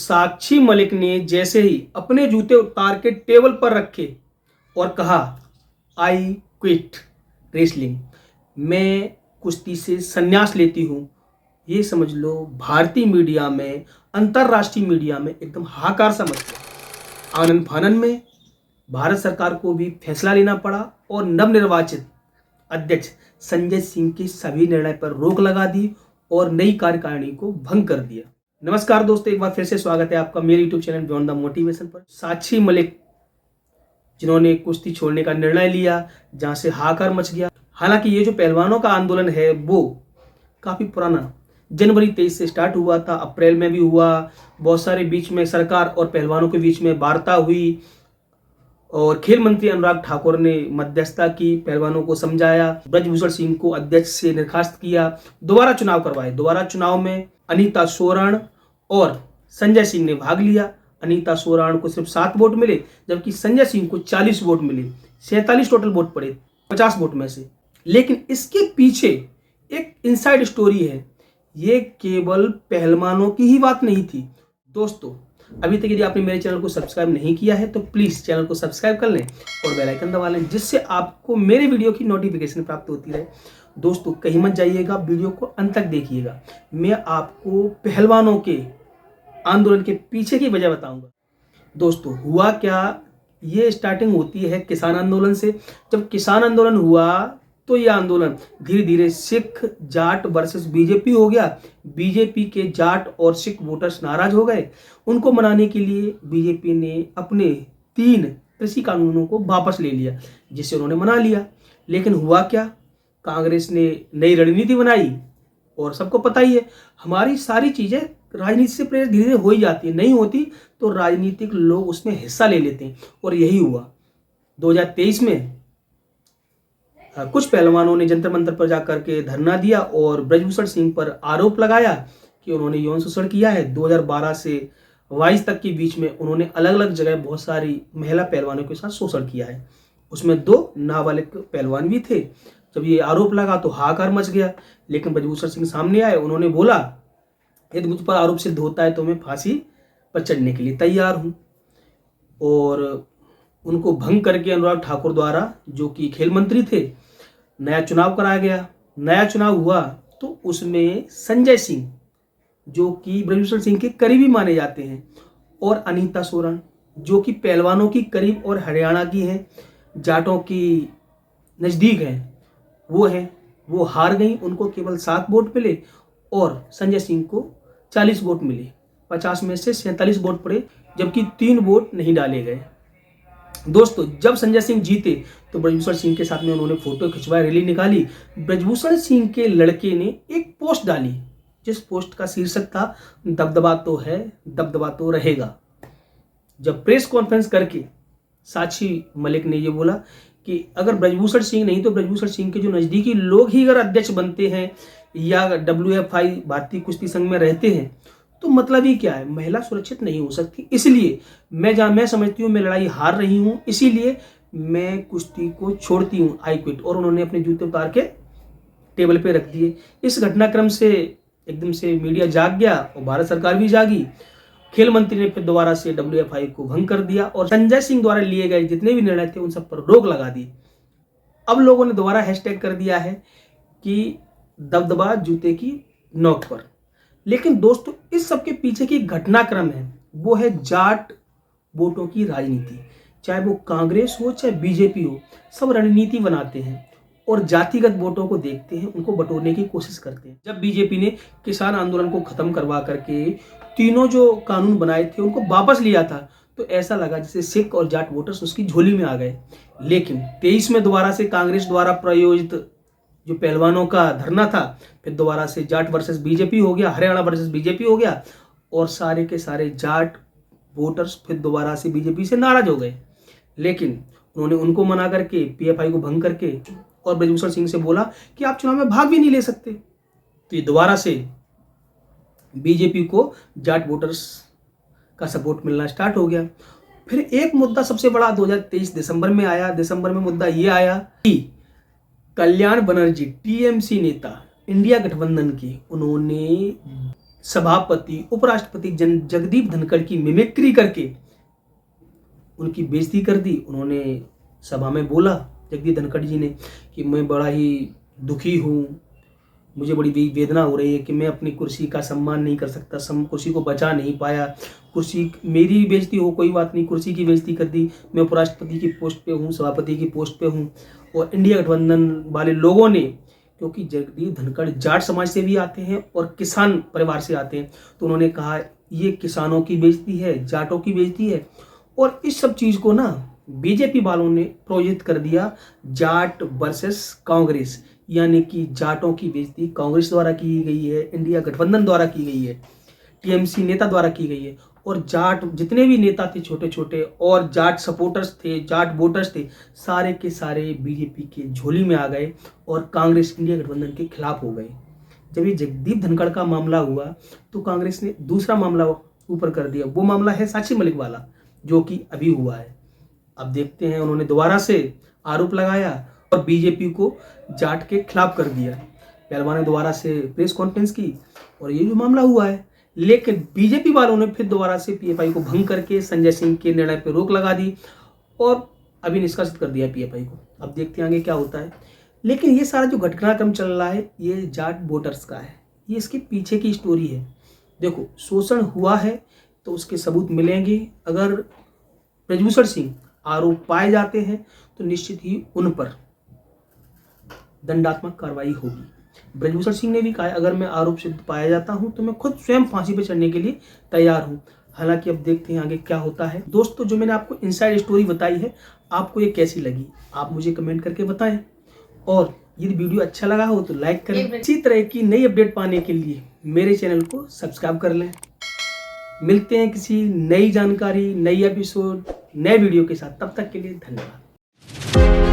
साक्षी मलिक ने जैसे ही अपने जूते उतार के टेबल पर रखे और कहा आई क्विट रेसलिंग, मैं कुश्ती से संन्यास लेती हूँ, ये समझ लो भारतीय मीडिया में, अंतर्राष्ट्रीय मीडिया में एकदम हाहाकार सा मच गया। आनन फानन में भारत सरकार को भी फैसला लेना पड़ा और नवनिर्वाचित अध्यक्ष संजय सिंह के सभी निर्णय पर रोक लगा दी और नई कार्यकारिणी को भंग कर दिया। नमस्कार दोस्तों, एक बार फिर से स्वागत है आपका मेरे YouTube channel beyond the motivation पर। साक्षी मलिक जिन्होंने कुश्ती छोड़ने का निर्णय लिया, जहां से हाहाकार मच गया। हालांकि ये जो पहलवानों का आंदोलन है वो काफी पुराना, जनवरी 23 से स्टार्ट हुआ था, अप्रैल में भी हुआ। बहुत सारे बीच में सरकार और पहलवानों के बीच में वार्ता हुई और खेल मंत्री अनुराग ठाकुर ने मध्यस्थता की, पहलवानों को समझाया, ब्रजभूषण सिंह को अध्यक्ष से निर्खास्त किया, दोबारा चुनाव करवाए। दोबारा चुनाव में अनीता सोराण और संजय सिंह ने भाग लिया। अनीता सोराण को सिर्फ 7 वोट मिले, जबकि संजय सिंह को 40 वोट मिले। 47 टोटल वोट पड़े 50 वोट में से। लेकिन इसके पीछे एक इनसाइड स्टोरी है। ये केवल पहलवानों की ही बात नहीं थी दोस्तों। अभी तक यदि आपने मेरे चैनल को सब्सक्राइब नहीं किया है तो प्लीज चैनल को सब्सक्राइब कर लें और बेल आइकन दबा लें, जिससे आपको मेरे वीडियो की नोटिफिकेशन प्राप्त होती रहे। दोस्तों कहीं मत जाइएगा, वीडियो को अंत तक देखिएगा। मैं आपको पहलवानों के आंदोलन के पीछे की वजह बताऊंगा। दोस्तों हुआ क्या, ये स्टार्टिंग होती है किसान आंदोलन से। जब किसान आंदोलन हुआ तो ये आंदोलन धीरे धीरे सिख जाट वर्सेस बीजेपी हो गया। बीजेपी के जाट और सिख वोटर्स नाराज हो गए। उनको मनाने के लिए बीजेपी ने अपने 3 कृषि कानूनों को वापस ले लिया, जिसे उन्होंने मना लिया। लेकिन हुआ क्या, कांग्रेस ने नई रणनीति बनाई और सबको पता ही है हमारी सारी चीजें राजनीति से प्रेरित धीरे धीरे हो ही जाती है। नहीं होती तो राजनीतिक लोग उसमें हिस्सा ले लेते हैं और यही हुआ। 2023 में कुछ पहलवानों ने जंतर मंतर पर जाकर के धरना दिया और ब्रजभूषण सिंह पर आरोप लगाया कि उन्होंने यौन शोषण किया है। 2012 से 22 तक के बीच में उन्होंने अलग अलग जगह बहुत सारी महिला पहलवानों के साथ शोषण किया है। उसमें 2 नाबालिग पहलवान भी थे। जब ये आरोप लगा तो हाहाकार मच गया। लेकिन ब्रजभूषण सिंह सामने आए, उन्होंने बोला यदि मुझ पर आरोप सिद्ध होता है तो मैं फांसी पर चढ़ने के लिए तैयार हूँ। और उनको भंग करके अनुराग ठाकुर द्वारा, जो कि खेल मंत्री थे, नया चुनाव कराया गया। नया चुनाव हुआ तो उसमें संजय सिंह, जो कि ब्रजभूषण सिंह के करीबी माने जाते हैं, और अनीता सोराण, जो कि पहलवानों की करीब और हरियाणा की हैं, जाटों की नज़दीक हैं, वो हार गई। उनको केवल 7 वोट मिले और संजय सिंह को 40 वोट मिले। 50 में से 47 वोट पड़े, जबकि 3 वोट नहीं डाले गए। दोस्तों जब संजय सिंह जीते तो ब्रजभूषण सिंह के साथ में उन्होंने फोटो खिंचवाई, रैली निकाली। ब्रजभूषण सिंह के लड़के ने एक पोस्ट डाली, जिस पोस्ट का शीर्षक था दबदबा तो है, दबदबा तो रहेगा। जब प्रेस कॉन्फ्रेंस करके साक्षी मलिक ने ये बोला कि अगर ब्रजभूषण सिंह नहीं तो ब्रजभूषण सिंह के जो नज़दीकी लोग ही अगर अध्यक्ष बनते हैं या WFI भारतीय कुश्ती संघ में रहते हैं तो मतलब ही क्या है, महिला सुरक्षित नहीं हो सकती। इसलिए मैं समझती हूँ मैं लड़ाई हार रही हूँ, इसीलिए मैं कुश्ती को छोड़ती हूँ, आई क्विट। और उन्होंने अपने जूते उतार के टेबल पे रख दिए। इस घटनाक्रम से एकदम से मीडिया जाग गया और भारत सरकार भी जागी। खेल मंत्री ने फिर दोबारा से WFI को भंग कर दिया और संजय सिंह द्वारा लिए गए जितने भी निर्णय थे उन सब पर रोक लगा दी। अब लोगों ने दोबारा हैशटैग कर दिया है कि दबदबा जूते की नोक पर। लेकिन दोस्तों इस सब के पीछे की घटनाक्रम है वो है जाट वोटों की राजनीति। चाहे वो कांग्रेस हो चाहे बीजेपी हो, सब रणनीति बनाते हैं और जातिगत वोटों को देखते हैं, उनको बटोरने की कोशिश करते हैं। जब बीजेपी ने किसान आंदोलन को खत्म करवा करके तीनों जो कानून बनाए थे उनको वापस लिया था तो ऐसा लगा जैसे सिख और जाट वोटर्स उसकी झोली में आ गए। लेकिन 23 में दोबारा से कांग्रेस द्वारा प्रायोजित जो पहलवानों का धरना था, फिर दोबारा से जाट वर्सेस बीजेपी हो गया, हरियाणा वर्सेस बीजेपी हो गया और सारे के सारे जाट वोटर्स फिर दोबारा से बीजेपी से नाराज हो गए। लेकिन उन्होंने उनको मना करके PFI को भंग करके और ब्रजभूषण सिंह से बोला कि आप चुनाव में भाग भी नहीं ले सकते। तो ये दोबारा से बीजेपी को जाट वोटर्स का सपोर्ट मिलना स्टार्ट हो गया। फिर एक मुद्दा सबसे बड़ा 2023 दिसंबर में आया। दिसंबर में मुद्दा ये आया कि कल्याण बनर्जी TMC नेता इंडिया गठबंधन के, उन्होंने सभापति उपराष्ट्रपति जगदीप धनखड़ की मिमिक्री करके उनकी बेइज्जती कर दी। उन्होंने सभा में बोला जगदीप धनखड़ जी ने कि मैं बड़ा ही दुखी हूँ, मुझे बड़ी वेदना हो रही है कि मैं अपनी कुर्सी का सम्मान नहीं कर सकता, कुर्सी को बचा नहीं पाया। कुर्सी मेरी बेइज्जती हो कोई बात नहीं, कुर्सी की बेइज्जती कर दी। मैं उपराष्ट्रपति की पोस्ट पे हूँ, सभापति की पोस्ट पे हूँ। और इंडिया गठबंधन वाले लोगों ने, क्योंकि जगदीप धनखड़ जाट समाज से भी आते हैं और किसान परिवार से आते हैं, तो उन्होंने कहा ये किसानों की बेइज्जती है, जाटों की बेइज्जती है। और इस सब चीज़ को ना बीजेपी वालों ने प्रोजित कर दिया जाट वर्सेस कांग्रेस, यानी कि जाटों की बेइज्जती कांग्रेस द्वारा की गई है, इंडिया गठबंधन द्वारा की गई है, टीएमसी नेता द्वारा की गई है। और जाट जितने भी नेता थे छोटे छोटे और जाट सपोर्टर्स थे, जाट वोटर्स थे, सारे के सारे बीजेपी के झोली में आ गए और कांग्रेस इंडिया गठबंधन के खिलाफ हो गए। जब ये जगदीप धनखड़ का मामला हुआ तो कांग्रेस ने दूसरा मामला ऊपर कर दिया। वो मामला है साक्षी मलिक वाला, जो कि अभी हुआ है। अब देखते हैं, उन्होंने दोबारा से आरोप लगाया और बीजेपी को जाट के खिलाफ कर दिया। पहलवान ने दोबारा से प्रेस कॉन्फ्रेंस की और ये जो मामला हुआ है, लेकिन बीजेपी वालों ने फिर दोबारा से पीएफआई को भंग करके संजय सिंह के निर्णय पर रोक लगा दी और अभी निष्कासित कर दिया पीएफआई को। अब देखते हैं आगे क्या होता है। लेकिन ये सारा जो घटनाक्रम चल रहा है ये जाट वोटर्स का है, ये इसके पीछे की स्टोरी है। देखो, शोषण हुआ है तो उसके सबूत मिलेंगे। अगर ब्रजभूषण सिंह आरोप पाए जाते हैं तो निश्चित ही उन पर दंडात्मक कार्रवाई होगी। ब्रजभूषण सिंह ने भी कहा अगर मैं आरोप सिद्ध पाया जाता हूं तो मैं खुद स्वयं फांसी पर चढ़ने के लिए तैयार हूं। हालांकि अब देखते हैं आगे क्या होता है। दोस्तों, जो मैंने आपको इनसाइड स्टोरी बताई है, आपको ये कैसी लगी आप मुझे कमेंट करके बताएं। और यदि वीडियो अच्छा लगा हो तो लाइक करें। इसी तरह की नई अपडेट पाने के लिए मेरे चैनल को सब्सक्राइब कर लें। मिलते हैं किसी नई जानकारी, नई एपिसोड, नए वीडियो के साथ। तब तक के लिए धन्यवाद।